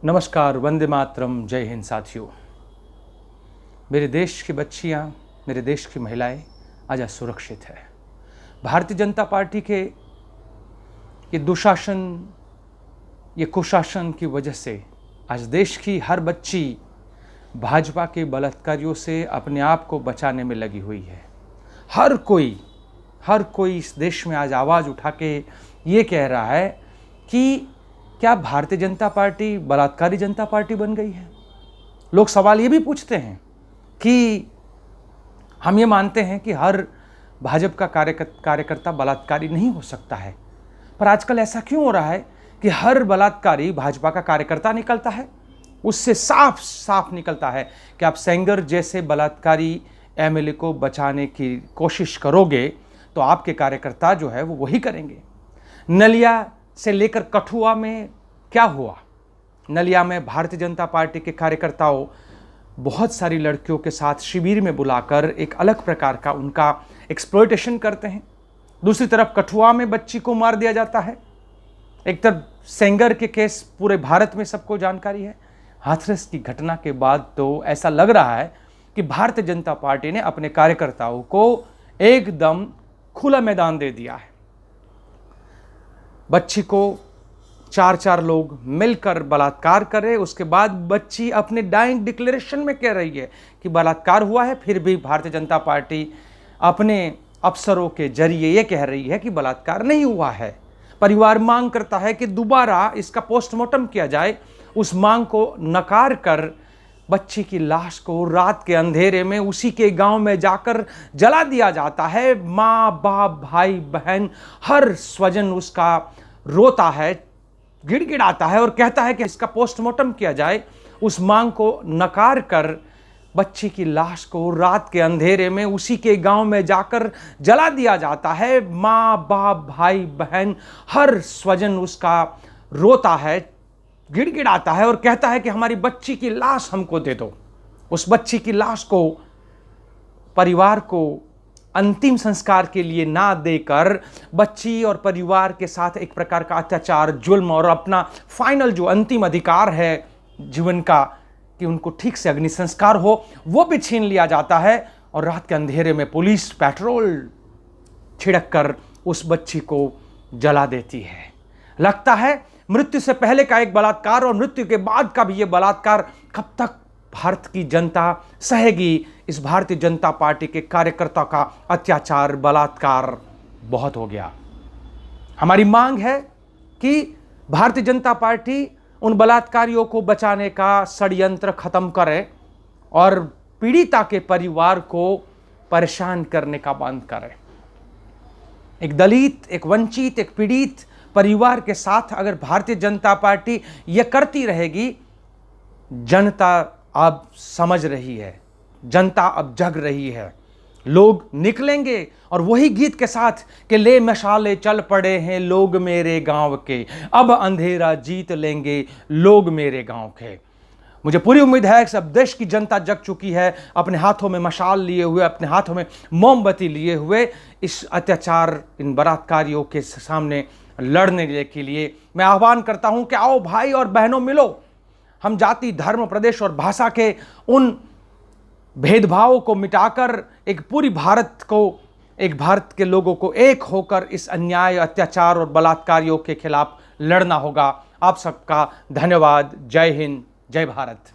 नमस्कार, वंदे मातरम, जय हिंद साथियों। मेरे देश की बच्चियां, मेरे देश की महिलाएं आज असुरक्षित है। भारतीय जनता पार्टी के ये दुशासन, ये कुशासन की वजह से आज देश की हर बच्ची भाजपा के बलात्कारियों से अपने आप को बचाने में लगी हुई है। हर कोई इस देश में आज आवाज़ उठा के ये कह रहा है कि क्या भारतीय जनता पार्टी बलात्कारी जनता पार्टी बन गई है। लोग सवाल ये भी पूछते हैं कि हम ये मानते हैं कि हर भाजपा का कार्यकर्ता बलात्कारी नहीं हो सकता है, पर आजकल ऐसा क्यों हो रहा है कि हर बलात्कारी भाजपा का कार्यकर्ता निकलता है। उससे साफ साफ निकलता है कि आप सेंगर जैसे बलात्कारी एमएलए को बचाने की कोशिश करोगे तो आपके कार्यकर्ता जो है वो वही करेंगे। नलिया से लेकर कठुआ में क्या हुआ? नलिया में भारतीय जनता पार्टी के कार्यकर्ताओं बहुत सारी लड़कियों के साथ शिविर में बुलाकर एक अलग प्रकार का उनका एक्सप्लॉयटेशन करते हैं। दूसरी तरफ कठुआ में बच्ची को मार दिया जाता है। एक तरफ सेंगर के केस पूरे भारत में सबको जानकारी है। हाथरस की घटना के बाद तो ऐसा लग रहा है कि भारतीय जनता पार्टी ने अपने कार्यकर्ताओं को एकदम खुला मैदान दे दिया है। बच्ची को 4 लोग मिलकर बलात्कार करे, उसके बाद बच्ची अपने डाइंग डिक्लेरेशन में कह रही है कि बलात्कार हुआ है, फिर भी भारतीय जनता पार्टी अपने अफसरों के जरिए ये कह रही है कि बलात्कार नहीं हुआ है। परिवार मांग करता है कि दोबारा इसका पोस्टमार्टम किया जाए। उस मांग को नकार कर बच्ची की लाश को रात के अंधेरे में उसी के गांव में जाकर जला दिया जाता है। माँ बाप, भाई बहन, हर स्वजन उसका रोता है, गिड़गिड़ाता है और कहता है कि इसका पोस्टमार्टम किया जाए। उस मांग को नकार कर बच्ची की लाश को रात के अंधेरे में उसी के गांव में जाकर जला दिया जाता है। माँ बाप, भाई बहन, हर स्वजन उसका रोता है, गिड़गिड़ाता है और कहता है कि हमारी बच्ची की लाश हमको दे दो। उस बच्ची की लाश को परिवार को अंतिम संस्कार के लिए ना देकर बच्ची और परिवार के साथ एक प्रकार का अत्याचार, जुल्म और अपना फाइनल जो अंतिम अधिकार है जीवन का कि उनको ठीक से अग्नि संस्कार हो, वो भी छीन लिया जाता है। और रात के अंधेरे में पुलिस पेट्रोल छिड़क कर उस बच्ची को जला देती है। लगता है मृत्यु से पहले का एक बलात्कार और मृत्यु के बाद का भी ये बलात्कार कब तक भारत की जनता सहेगी। इस भारतीय जनता पार्टी के कार्यकर्ता का अत्याचार, बलात्कार बहुत हो गया। हमारी मांग है कि भारतीय जनता पार्टी उन बलात्कारियों को बचाने का षड्यंत्र खत्म करे और पीड़िता के परिवार को परेशान करने का बंद करे। एक दलित, एक वंचित, एक पीड़ित परिवार के साथ अगर भारतीय जनता पार्टी यह करती रहेगी, जनता अब समझ रही है, जनता अब जग रही है। लोग निकलेंगे और वही गीत के साथ कि ले मशाले चल पड़े हैं लोग मेरे गांव के, अब अंधेरा जीत लेंगे लोग मेरे गांव के। मुझे पूरी उम्मीद है कि सब देश की जनता जग चुकी है, अपने हाथों में मशाल लिए हुए, अपने हाथों में मोमबत्ती लिए हुए इस अत्याचार, इन बलात्कारियों के सामने लड़ने के लिए मैं आह्वान करता हूं कि आओ भाई और बहनों, मिलो। हम जाति, धर्म, प्रदेश और भाषा के उन भेदभावों को मिटाकर एक पूरी भारत को, एक भारत के लोगों को एक होकर इस अन्याय, अत्याचार और बलात्कारियों के खिलाफ लड़ना होगा। आप सबका धन्यवाद। जय हिंद, जय भारत।